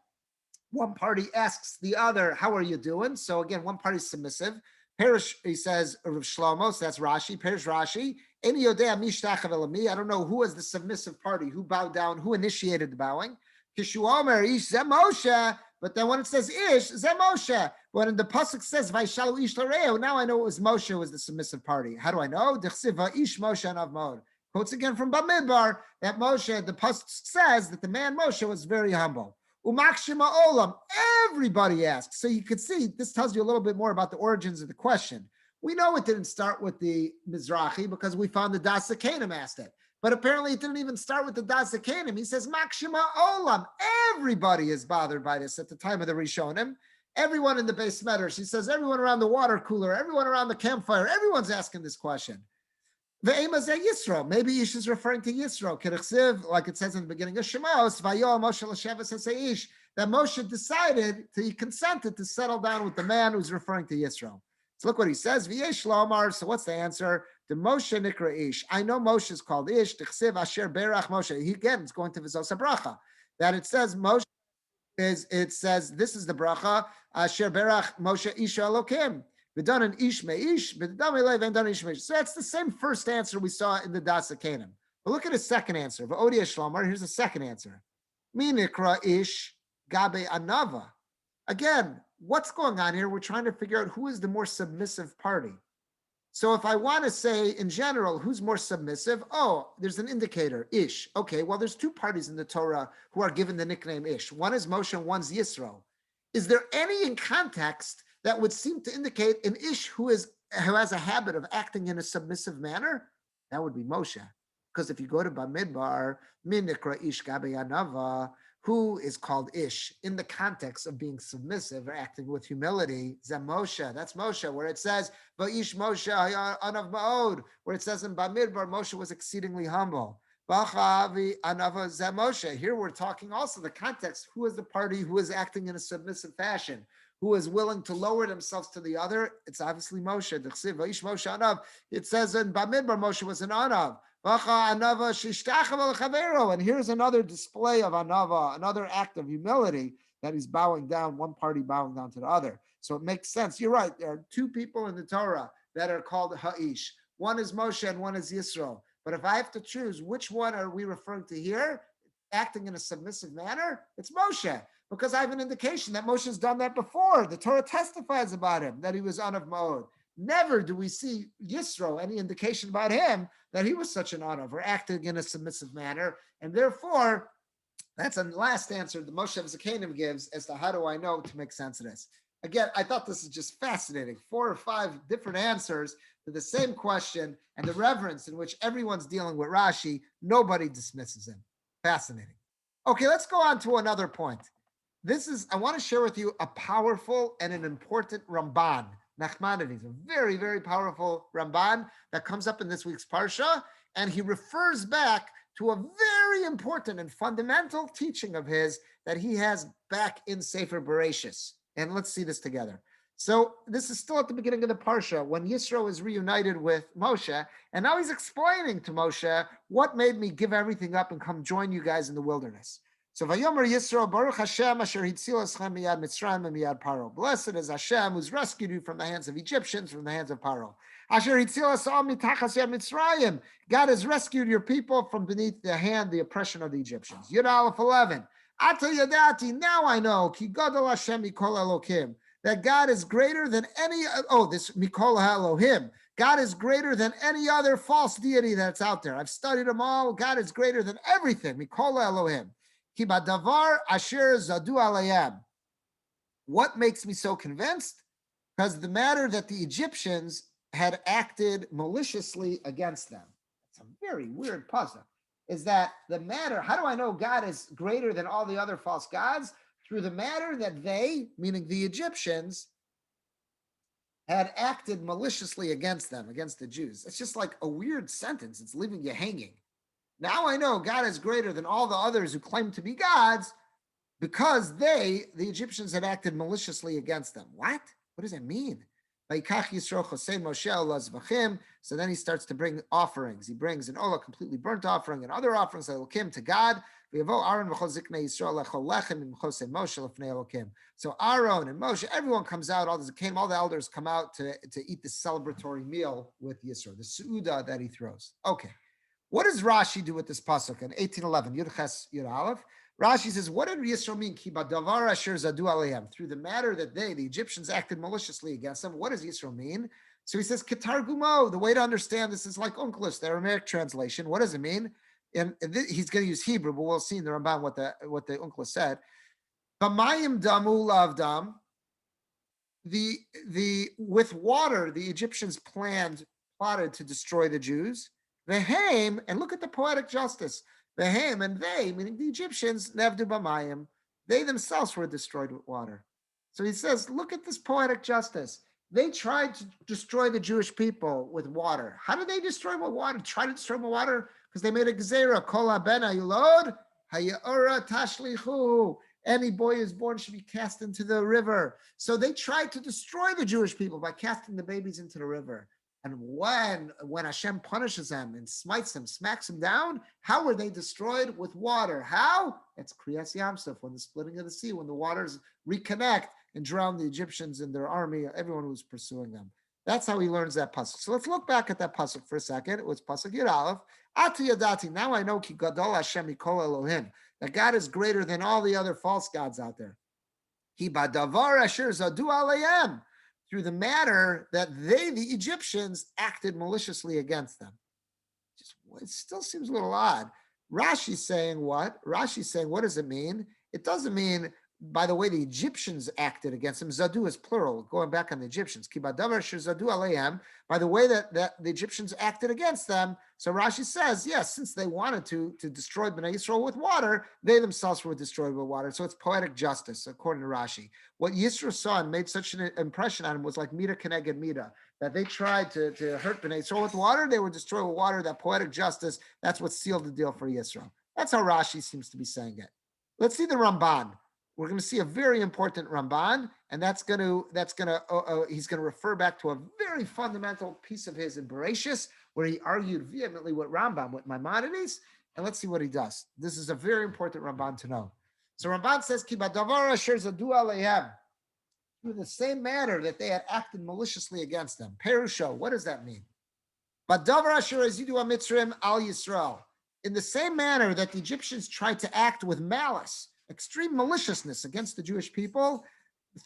one party asks the other, how are you doing? So again, one party is submissive. Perish, he says, Rav Shlomo, so that's Rashi. Perish Rashi. I don't know who was the submissive party, who bowed down, who initiated the bowing. Kishu Ish Moshe. But then when it says Ish, Moshe. When the pasuk says Vaishalu Ish Lareo, now I know it was Moshe was the submissive party. How do I know? Dechsiva Ish Moshe Anav Mod. Quotes again from Bamidbar that Moshe, the pasuk says that the man Moshe was very humble. Umakshima Olam. Everybody asks. So you could see this tells you a little bit more about the origins of the question. We know it didn't start with the Mizrahi because we found the Das Zakanim asked it. But apparently it didn't even start with the Das Zakanim. He says, Makshima Olam. Everybody is bothered by this at the time of the Rishonim. Everyone in the base medrash. He says, everyone around the water cooler, everyone around the campfire, everyone's asking this question. Ve'ema ze Yisro. Maybe Ish is referring to Yisro. K'rechsiv, like it says in the beginning of Shemos, Vayo Moshe l'sheves haseish, that Moshe decided, he consented to settle down with the man who's referring to Yisro. So look what he says. V'yesh lomar. So what's the answer? The Moshe nikra Ish. I know Moshe is called Ish. T'chsiv asher berach Moshe. He again is going to V'zos bracha. That it says Moshe is. It says this is the bracha asher berach Moshe Ish Elokim. V'dan an Ish me'ish. V'dam elev and dan Ish me'ish. So that's the same first answer we saw in the Das Zakanim. But look at his second answer. V'odi Shlomar. Here's the second answer. Mi nikra Ish gabe anava. Again, what's going on here? We're trying to figure out who is the more submissive party. So if I want to say in general, who's more submissive? Oh, there's an indicator, Ish. Okay, well, there's two parties in the Torah who are given the nickname Ish. One is Moshe and one's Yisro. Is there any in context that would seem to indicate an Ish who has a habit of acting in a submissive manner? That would be Moshe. Because if you go to Bamidbar, Min Nikra Ish Gabe Anava, who is called Ish in the context of being submissive or acting with humility, Moshe. That's Moshe, where it says, Va'ish Moshe anav ma'od, where it says in Bamidbar, Moshe was exceedingly humble. Ba'chavi anava Moshe. Here we're talking also the context, who is the party who is acting in a submissive fashion, who is willing to lower themselves to the other. It's obviously Moshe. Va'ish Moshe anav. It says in Bamidbar, Moshe was an anav. And here's another display of anava, another act of humility that he's bowing down, one party bowing down to the other. So it makes sense. You're right. There are two people in the Torah that are called Ha'ish. One is Moshe and one is Yisro. But if I have to choose, which one are we referring to here? Acting in a submissive manner? It's Moshe. Because I have an indication that Moshe's done that before. The Torah testifies about him, that he was Anav Ma'od. Never do we see Yisro, any indication about him that he was such an Anav or acting in a submissive manner. And therefore, that's the last answer the Moshe Zakanim gives as to how do I know to make sense of this. Again, I thought this is just fascinating. 4 or 5 different answers to the same question and the reverence in which everyone's dealing with Rashi, nobody dismisses him. Fascinating. Okay, let's go on to another point. I want to share with you a powerful and an important Ramban. Nachmanides, a very, very powerful Ramban that comes up in this week's Parsha, and he refers back to a very important and fundamental teaching of his that he has back in Sefer Bereshis. And let's see this together. So this is still at the beginning of the Parsha, when Yisro is reunited with Moshe, and now he's explaining to Moshe what made me give everything up and come join you guys in the wilderness. So Vayomer Yisro, Baruch Hashem, Asher Hitzil Eschem Miyad Mitzrayim and Miyad Paro. Blessed is Hashem, who's rescued you from the hands of Egyptians, from the hands of Paro. Asher Hitzil Esam Mitachas Yad Mitzrayim. God has rescued your people from beneath the oppression of the Egyptians. Yud Aleph 11. Ata Yadati, now I know, Ki Gadol Hashem Mikol Elokim, that God is greater than any, this Mikol Elohim. God is greater than any other false deity that's out there. I've studied them all. God is greater than everything. Mikol Elohim. What makes me so convinced? Because the matter that the Egyptians had acted maliciously against them. It's a very weird puzzle. Is that the matter, how do I know God is greater than all the other false gods? Through the matter that they, meaning the Egyptians, had acted maliciously against them, against the Jews. It's just like a weird sentence. It's leaving you hanging. Now I know God is greater than all the others who claim to be gods because the Egyptians, had acted maliciously against them. What? What does that mean? So then he starts to bring offerings. He brings an olah, completely burnt offering, and other offerings to God. So Aaron and Moshe, everyone comes out, all the elders come out to eat the celebratory meal with Yisro, the su'udah that he throws. Okay. What does Rashi do with this pasuk in 1811? Yud Ches Yud Aleph. Rashi says, what did Yisro mean? Ki badavar asher zadu aleim. Through the matter that the Egyptians, acted maliciously against them. What does Yisro mean? So he says, Ketar Gumo. The way to understand this is like Onkelos, the Aramaic translation. What does it mean? And he's going to use Hebrew, but we'll see in the Ramban what the Onkelos said. Bamayim damu lavdam. With water, the Egyptians plotted to destroy the Jews. Vehem, and look at the poetic justice. Vehem, and they, meaning the Egyptians, nevdu b'mayim, they themselves were destroyed with water. So he says, look at this poetic justice. They tried to destroy the Jewish people with water. How did they destroy with water? Try to destroy with water? Because they made a gezerah, kol haben hayulod, hayora tashlichu. Any boy who is born should be cast into the river. So they tried to destroy the Jewish people by casting the babies into the river. And when Hashem punishes them and smites them, smacks them down, how were they destroyed? With water. How? It's Kriyas Yamsuf, when the splitting of the sea, when the waters reconnect and drown the Egyptians and their army, everyone who was pursuing them. That's how he learns that pasuk. So let's look back at that pasuk for a second. It was pasuk Yud Aleph. Atu yadati. Now I know ki gadol Hashem mikol Elohim, that God is greater than all the other false gods out there. Ki badavar asher zadu alayim. Through the matter that the Egyptians, acted maliciously against them. It still seems a little odd. Rashi's saying what? Rashi's saying, what does it mean? It doesn't mean by the way the Egyptians acted against them. Zadu is plural, going back on the Egyptians. Kibadavar shir zadu aleihem, by the way that the Egyptians acted against them. So Rashi says, yes, since they wanted to destroy Bnei Yisrael with water, they themselves were destroyed with water. So it's poetic justice, according to Rashi. What Yisro saw and made such an impression on him was like Mida Keneged Mida, that they tried to hurt Bnei Yisrael with water, they were destroyed with water. That poetic justice, that's what sealed the deal for Yisro. That's how Rashi seems to be saying it. Let's see the Ramban. We're going to see a very important Ramban, and he's going to refer back to a very fundamental piece of his in Bereshis, where he argued vehemently with Rambam, with Maimonides, and let's see what he does. This is a very important Ramban to know. So Ramban says, Ki badavar asher zadu aleihem, through the same manner that they had acted maliciously against them. Perusho, what does that mean? Badavar asher azidu hamitzrim al Yisrael, in the same manner that the Egyptians tried to act with malice, extreme maliciousness against the Jewish people,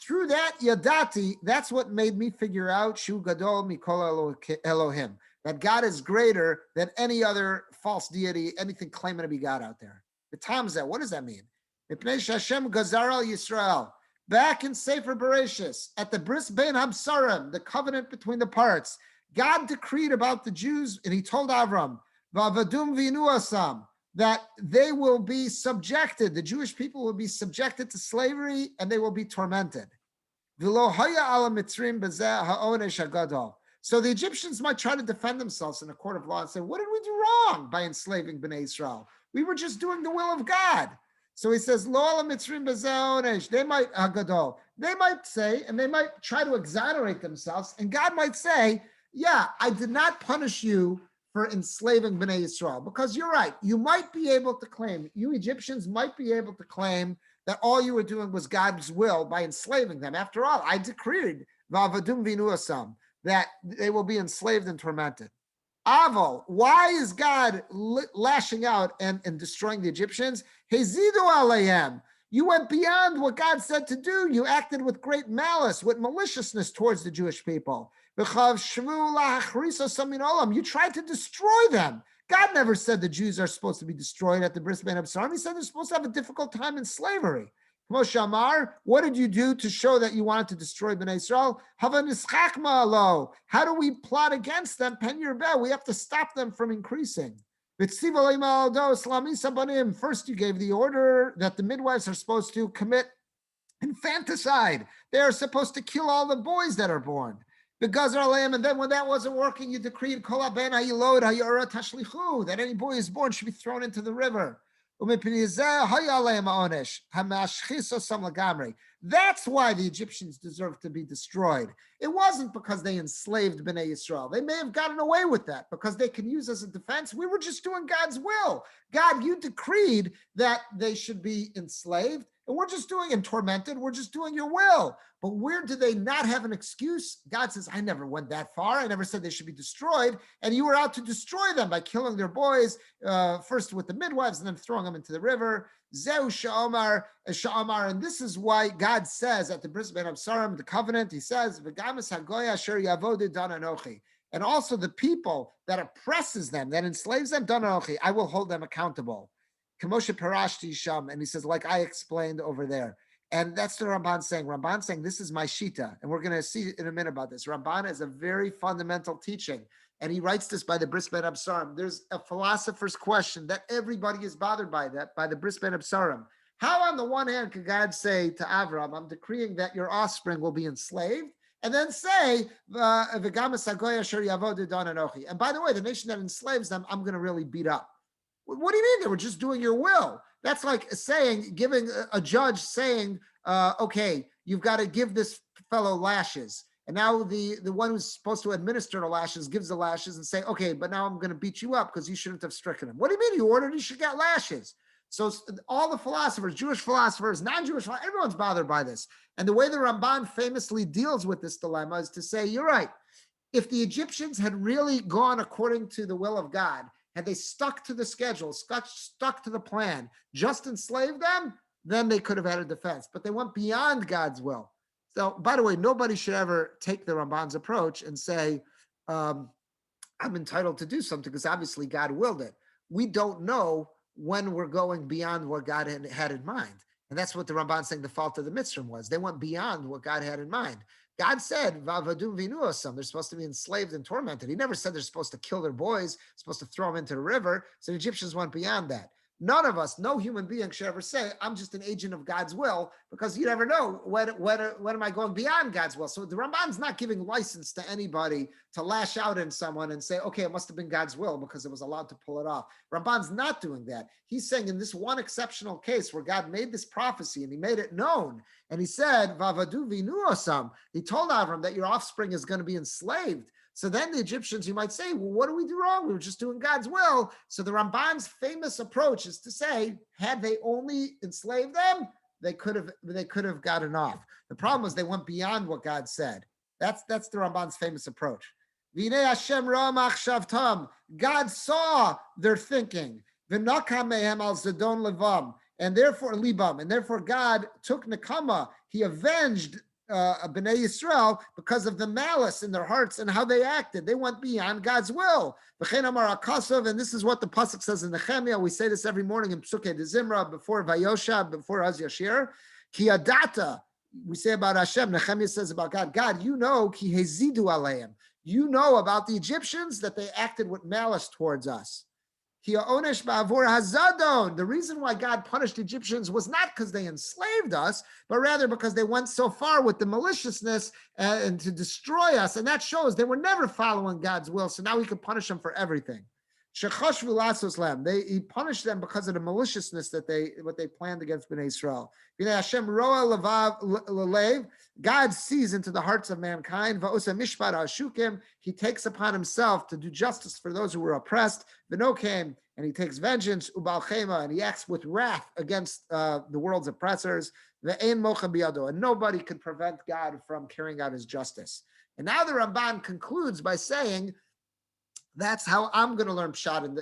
through that yadati, that's what made me figure out Shu Gadol Mikol Elohim, that God is greater than any other false deity, anything claiming to be God out there. The Tamzeh, what does that mean? Hashem Gazar al Yisrael, back in Sefer Bereshis, at the Bris Bein Habsarim, the covenant between the parts, God decreed about the Jews, and he told Avram, Vavadum vinu asam, that they will be subjected, the Jewish people will be subjected to slavery and they will be tormented. So the Egyptians might try to defend themselves in a court of law and say, what did we do wrong by enslaving Bnei Israel? We were just doing the will of God. So he says, they might say, and they might try to exonerate themselves, and God might say, yeah, I did not punish you for enslaving Bnei Yisrael, because you're right. You might be able to claim, you Egyptians might be able to claim that all you were doing was God's will by enslaving them. After all, I decreed Vavadum vinu asam, that they will be enslaved and tormented. Aval, why is God lashing out and destroying the Egyptians? Hezidu alayhem. You went beyond what God said to do. You acted with great malice, with maliciousness towards the Jewish people. You tried to destroy them. God never said the Jews are supposed to be destroyed at the Bris Bein Habsarim. He said they're supposed to have a difficult time in slavery. What did you do to show that you wanted to destroy Bnei Israel? How do we plot against them? We have to stop them from increasing. First, you gave the order that the midwives are supposed to commit infanticide. They are supposed to kill all the boys that are born. And then when that wasn't working, you decreed that any boy is born should be thrown into the river. That's why the Egyptians deserve to be destroyed. It wasn't because they enslaved Bnei Yisrael. They may have gotten away with that because they can use as a defense. We were just doing God's will. God, you decreed that they should be enslaved, and we're just doing and tormented. We're just doing your will. But where do they not have an excuse? God says, I never went that far. I never said they should be destroyed. And you were out to destroy them by killing their boys, first with the midwives and then throwing them into the river. Zeu Sha'amar, and this is why God says at the Bris Ben Absarim, the covenant, he says, V'gamas hagoya asher yavodu dan anochi. And also the people that oppresses them, that enslaves them, dan anochi, I will hold them accountable. Kamosha Parashti Sham, and he says, like I explained over there. And that's the Ramban saying. Ramban saying, this is my Shita. And we're going to see in a minute about this. Ramban is a very fundamental teaching. And he writes this by the Bris Ben Absarim. There's a philosopher's question that everybody is bothered by that, by the Bris Ben Absarim. How on the one hand could God say to Avram, I'm decreeing that your offspring will be enslaved, and then say, and by the way, the nation that enslaves them, I'm going to really beat up. What do you mean? They were just doing your will. That's like saying, giving a judge saying, okay, you've got to give this fellow lashes. And now the one who's supposed to administer the lashes gives the lashes and say, okay, but now I'm going to beat you up because you shouldn't have stricken him. What do you mean? You ordered he should get lashes. So all the philosophers, Jewish philosophers, non-Jewish, everyone's bothered by this. And the way the Ramban famously deals with this dilemma is to say, you're right. If the Egyptians had really gone according to the will of God, had they stuck to the schedule, stuck to the plan, just enslaved them, then they could have had a defense. But they went beyond God's will. So, by the way, nobody should ever take the Ramban's approach and say, I'm entitled to do something because obviously God willed it. We don't know when we're going beyond what God had in mind. And that's what the Ramban saying the fault of the Mitzrayim was. They went beyond what God had in mind. God said, Vavadu vinuosam, they're supposed to be enslaved and tormented. He never said they're supposed to kill their boys, supposed to throw them into the river. So the Egyptians went beyond that. None of us, no human being should ever say, I'm just an agent of God's will, because you never know when am I going beyond God's will. So the Ramban's not giving license to anybody to lash out in someone and say, okay, it must have been God's will because it was allowed to pull it off. Ramban's not doing that. He's saying in this one exceptional case where God made this prophecy and he made it known, and he said, Vavadu vinuosam, he told Avram that your offspring is going to be enslaved. So then the Egyptians, you might say, well, what do we do wrong? We were just doing God's will. So the Ramban's famous approach is to say, had they only enslaved them, they could have gotten off. The problem was they went beyond what God said. That's the Ramban's famous approach. V'nei Hashem ra'amach shavtam. God saw their thinking. V'nakam mehem al zedon levam. And therefore God took nekama. He avenged Bnei Yisrael because of the malice in their hearts and how they acted. They went beyond God's will. And this is what the pasuk says in Nehemiah. We say this every morning in Psukei de Zimra before Vayosha, before Az Yashir. Ki adata, we say about Hashem. Nehemiah says about God. God, you know ki hezidu aleim. You know about the Egyptians that they acted with malice towards us. The reason why God punished Egyptians was not because they enslaved us, but rather because they went so far with the maliciousness and to destroy us. And that shows they were never following God's will. So now he could punish them for everything. He punished them because of the maliciousness that what they planned against Bnei Israel. God sees into the hearts of mankind. He takes upon himself to do justice for those who were oppressed. And he takes vengeance, and he acts with wrath against the world's oppressors. And nobody could prevent God from carrying out his justice. And now the Ramban concludes by saying, that's how I'm going to learn Pshat in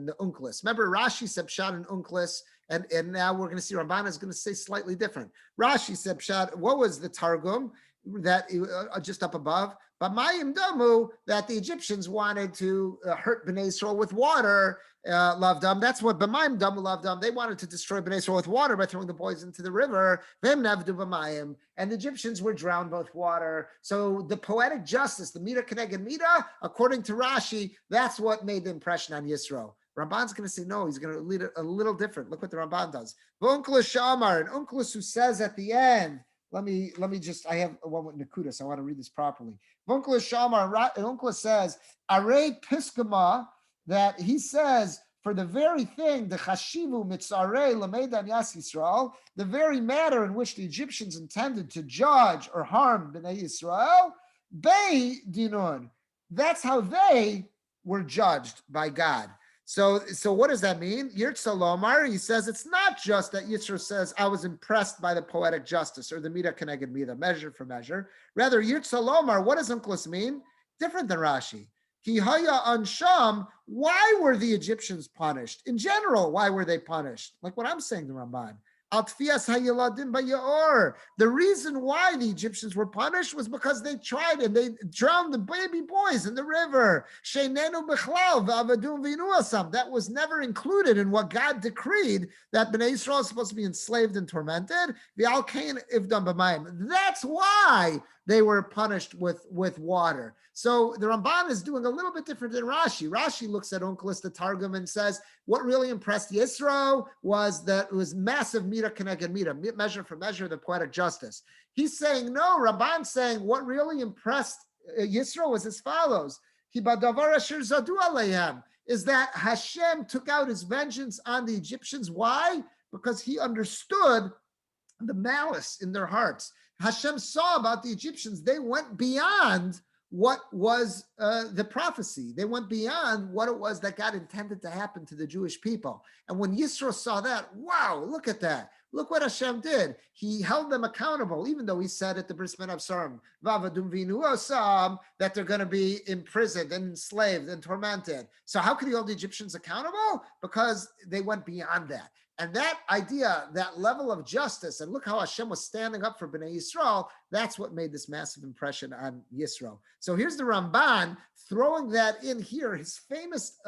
the Unklis. Remember, Rashi said Pshat in Unklis, and now we're going to see Ramban is going to say slightly different. Rashi said Pshat. What was the Targum that just up above? But Mayim Damu, that the Egyptians wanted to hurt Bnei Israel with water, loved them. That's what B'mayim Damu loved them. They wanted to destroy Bnei Israel with water by throwing the boys into the river. V'hem navdu b'mayim, and the Egyptians were drowned by water. So the poetic justice, the Mida Keneged Mida, according to Rashi, that's what made the impression on Yisro. Ramban's going to say no. He's going to lead it a little different. Look what the Ramban does. V'unklus Shamar, and Unklus who says at the end, let me just, I have one with Nakuda, so I want to read this properly. Unkla Shamar, Unkla says, Are Piskama, that he says, for the very thing, the Chashivu Mitzarei Lameidan Yas Yisrael, the very matter in which the Egyptians intended to judge or harm Bnei Yisrael, Bei Dinun. That's how they were judged by God. So what does that mean? Yirtza Lomar, he says it's not just that Yisro says, I was impressed by the poetic justice or the Mida Keneged Mida, measure for measure. Rather, Yirtza Lomar, what does Unklis mean? Different than Rashi. Ki haya ansham, why were the Egyptians punished? In general, why were they punished? Like what I'm saying to Ramban. The reason why the Egyptians were punished was because they tried and they drowned the baby boys in the river. That was never included in what God decreed, that Bnei Yisrael is supposed to be enslaved and tormented. That's why they were punished with water. So the Ramban is doing a little bit different than Rashi. Rashi looks at Onkelos the Targum and says, what really impressed Yisro was that it was massive Mida Keneged Mida, measure for measure, the poetic justice. He's saying, no, Ramban's saying what really impressed Yisro was as follows. Is that Hashem took out his vengeance on the Egyptians. Why? Because he understood the malice in their hearts. Hashem saw about the Egyptians. They went beyond what was the prophecy. They went beyond what it was that God intended to happen to the Jewish people. And when Yisro saw that, wow, look at that. Look what Hashem did. He held them accountable, even though he said at the Bris Ben Absarim, that they're going to be imprisoned and enslaved and tormented. So how could he hold the Egyptians accountable? Because they went beyond that. And that idea, that level of justice, and look how Hashem was standing up for Bnei Yisrael, that's what made this massive impression on Yisro. So here's the Ramban throwing that in here, his famous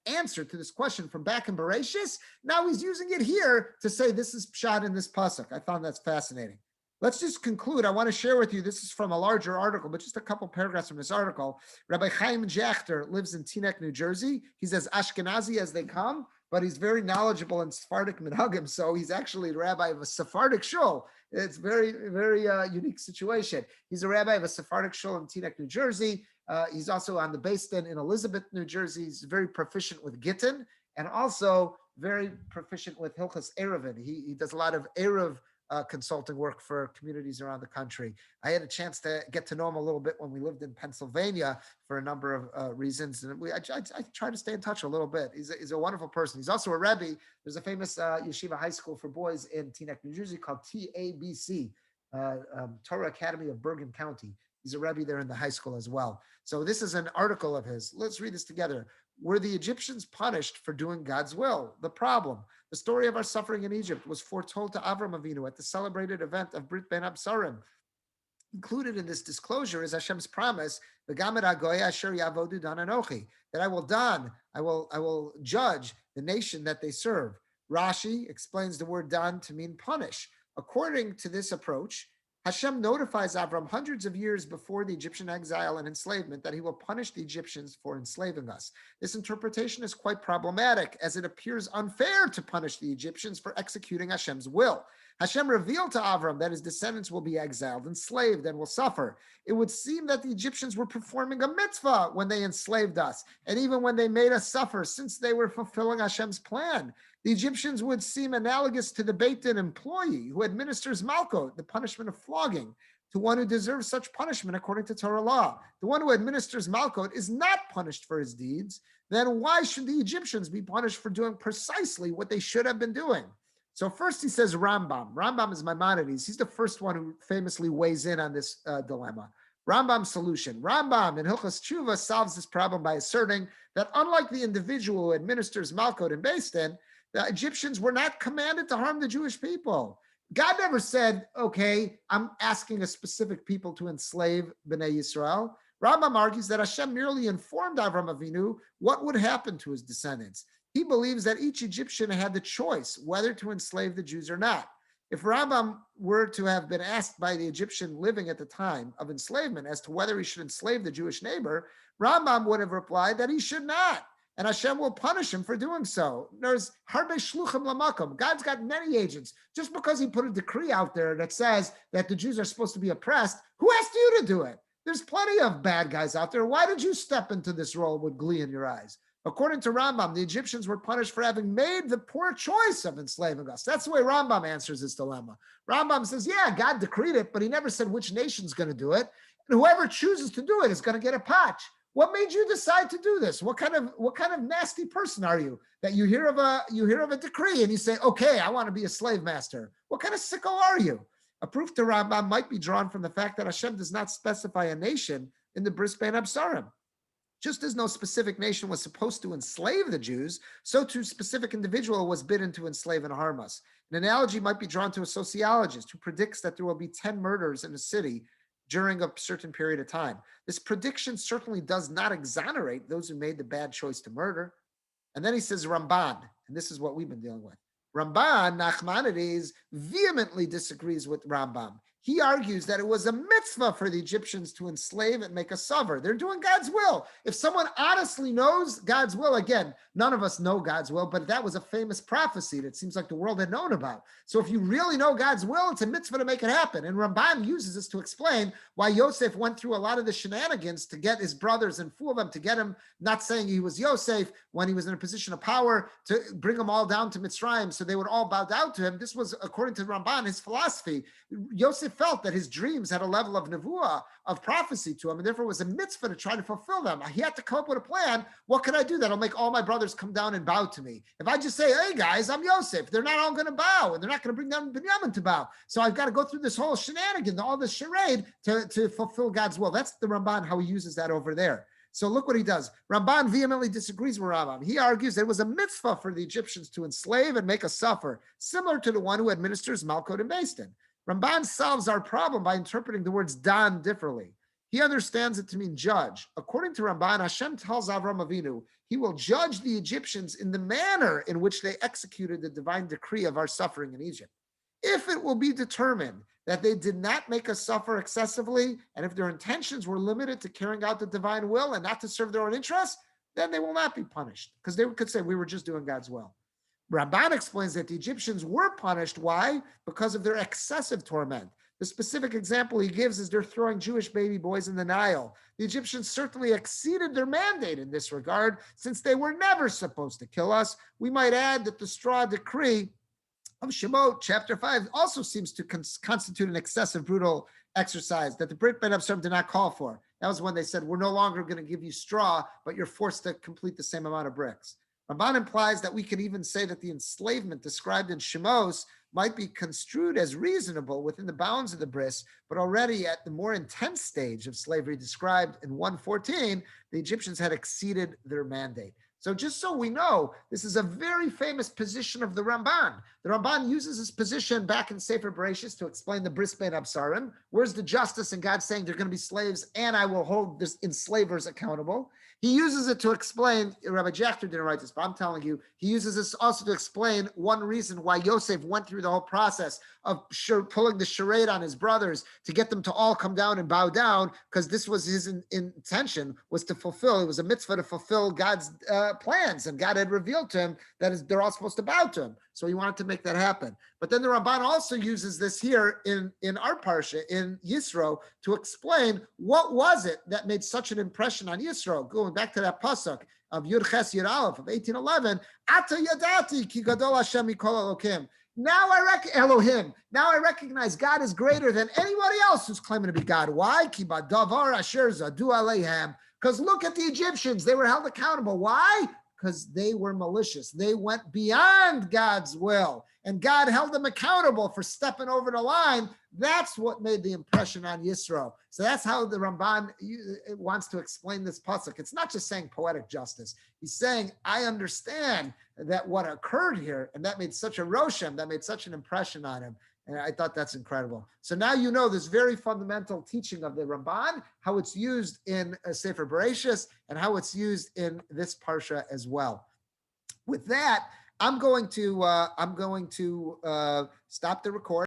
answer to this question from back in Bereshis. Now he's using it here to say this is pshat in this pasuk. I found that's fascinating. Let's just conclude. I want to share with you, this is from a larger article, but just a couple paragraphs from this article. Rabbi Chaim Jachter lives in Teaneck, New Jersey. He's as Ashkenazi as they come, but he's very knowledgeable in Sephardic minhagim, so he's actually the rabbi of a Sephardic shul. It's very, very unique situation. He's a rabbi of a Sephardic shul in Teaneck, New Jersey. He's also on the Beis Din in Elizabeth, New Jersey. He's very proficient with Gittin and also very proficient with Hilchas Erevin. He does a lot of Erev consulting work for communities around the country. I had a chance to get to know him a little bit when we lived in Pennsylvania for a number of reasons. And I try to stay in touch a little bit. He's a wonderful person. He's also a Rebbe. There's a famous yeshiva high school for boys in Teaneck, New Jersey called TABC, Torah Academy of Bergen County. He's a Rebbe there in the high school as well. So this is an article of his. Let's read this together. Were the Egyptians punished for doing God's will? The problem. The story of our suffering in Egypt was foretold to Avram Avinu at the celebrated event of Brit Ben Absarim. Included in this disclosure is Hashem's promise, that I will judge the nation that they serve. Rashi explains the word dan to mean punish. According to this approach, Hashem notifies Avram hundreds of years before the Egyptian exile and enslavement that he will punish the Egyptians for enslaving us. This interpretation is quite problematic, as it appears unfair to punish the Egyptians for executing Hashem's will. Hashem revealed to Avram that his descendants will be exiled, enslaved, and will suffer. It would seem that the Egyptians were performing a mitzvah when they enslaved us, and even when they made us suffer, since they were fulfilling Hashem's plan. The Egyptians would seem analogous to the Beit Din employee who administers malkot, the punishment of flogging, to one who deserves such punishment according to Torah law. The one who administers malkot is not punished for his deeds. Then why should the Egyptians be punished for doing precisely what they should have been doing? So first he says Rambam. Rambam is Maimonides. He's the first one who famously weighs in on this dilemma. Rambam's solution. Rambam in Hilchos Tshuva solves this problem by asserting that unlike the individual who administers malkot in Beis Din, the Egyptians were not commanded to harm the Jewish people. God never said, okay, I'm asking a specific people to enslave Bnei Yisrael. Rambam argues that Hashem merely informed Avram Avinu what would happen to his descendants. He believes that each Egyptian had the choice whether to enslave the Jews or not. If Rambam were to have been asked by the Egyptian living at the time of enslavement as to whether he should enslave the Jewish neighbor, Rambam would have replied that he should not. and Hashem will punish him for doing so. There's harbe shluchim lamakom. God's got many agents. Just because he put a decree out there that says that the Jews are supposed to be oppressed, who asked you to do it? There's plenty of bad guys out there. Why did you step into this role with glee in your eyes? According to Rambam, the Egyptians were punished for having made the poor choice of enslaving us. That's the way Rambam answers this dilemma. Rambam says, yeah, God decreed it, but he never said which nation's going to do it. And whoever chooses to do it is going to get a patch. What made you decide to do this? What kind of nasty person are you that you hear of a decree and you say, okay, I want to be a slave master? What kind of sicko are you? A proof to Rambam might be drawn from the fact that Hashem does not specify a nation in the Bris Bein Absarim. Just as no specific nation was supposed to enslave the Jews, so too specific individual was bidden to enslave and harm us. An analogy might be drawn to a sociologist who predicts that there will be 10 murders in a city during a certain period of time. This prediction certainly does not exonerate those who made the bad choice to murder. And then he says Ramban, and this is what we've been dealing with. Ramban, Nachmanides, vehemently disagrees with Rambam. He argues that it was a mitzvah for the Egyptians to enslave and make a sover. They're doing God's will. If someone honestly knows God's will, again, none of us know God's will, but that was a famous prophecy that seems like the world had known about. So if you really know God's will, it's a mitzvah to make it happen. And Ramban uses this to explain why Yosef went through a lot of the shenanigans to get his brothers and fool them, to get him not saying he was Yosef when he was in a position of power, to bring them all down to Mitzrayim so they would all bow down to him. This was, according to Ramban, his philosophy. Yosef felt that his dreams had a level of nevuah, of prophecy to him, and therefore it was a mitzvah to try to fulfill them. He had to come up with a plan. What can I do that'll make all my brothers come down and bow to me? If I just say, hey guys, I'm Yosef, they're not all going to bow, and they're not going to bring down Binyamin to bow. So I've got to go through this whole shenanigan, all this charade to fulfill God's will. That's the Ramban, how he uses that over there. So look what he does. Ramban vehemently disagrees with Rambam. He argues that it was a mitzvah for the Egyptians to enslave and make a suffer, similar to the one who administers Malkot and Beis Din. Ramban solves our problem by interpreting the words dan differently. He understands it to mean judge. According to Ramban, Hashem tells Avram Avinu, he will judge the Egyptians in the manner in which they executed the divine decree of our suffering in Egypt. If it will be determined that they did not make us suffer excessively, and if their intentions were limited to carrying out the divine will and not to serve their own interests, then they will not be punished, because they could say we were just doing God's will. Ramban explains that the Egyptians were punished. Why? Because of their excessive torment. The specific example he gives is they're throwing Jewish baby boys in the Nile. The Egyptians certainly exceeded their mandate in this regard, since they were never supposed to kill us. We might add that the straw decree of Shemot, chapter 5, also seems to constitute an excessive, brutal exercise that the Brit Ben Absalom did not call for. That was when they said, we're no longer going to give you straw, but you're forced to complete the same amount of bricks. Ramban implies that we could even say that the enslavement described in Shemos might be construed as reasonable within the bounds of the bris, but already at the more intense stage of slavery described in 114, the Egyptians had exceeded their mandate. So just so we know, this is a very famous position of the Ramban. The Ramban uses this position back in Sefer Bereshis to explain the Bris Bein Absarim. Where's the justice in God saying they're going to be slaves and I will hold the enslavers accountable? He uses it to explain, Rabbi Jachter didn't write this, but I'm telling you, he uses this also to explain one reason why Yosef went through the whole process of pulling the charade on his brothers to get them to all come down and bow down, because this was his intention, was to fulfill, it was a mitzvah to fulfill God's plans, and God had revealed to him that they're all supposed to bow to him. So he wanted to make that happen. But then the Ramban also uses this here in our Parsha, in Yisro, to explain what was it that made such an impression on Yisro. Going back to that pasuk of Yud Ches Yud Aleph of 1811, Ata Yadati Ki Gadol Hashem Mikol Elokim. Now I recognize God is greater than anybody else who's claiming to be God. Why? Ki badavar asher zadu aleihem. Because look at the Egyptians. They were held accountable. Why? Because they were malicious. They went beyond God's will, and God held them accountable for stepping over the line. That's what made the impression on Yisro. So that's how the Ramban wants to explain this pasuk. It's not just saying poetic justice. He's saying, I understand that what occurred here, and that made such a roshem, that made such an impression on him. And I thought that's incredible. So now you know this very fundamental teaching of the Ramban, how it's used in Sefer Bereshis, and how it's used in this parsha as well. With that, I'm going to stop the recording.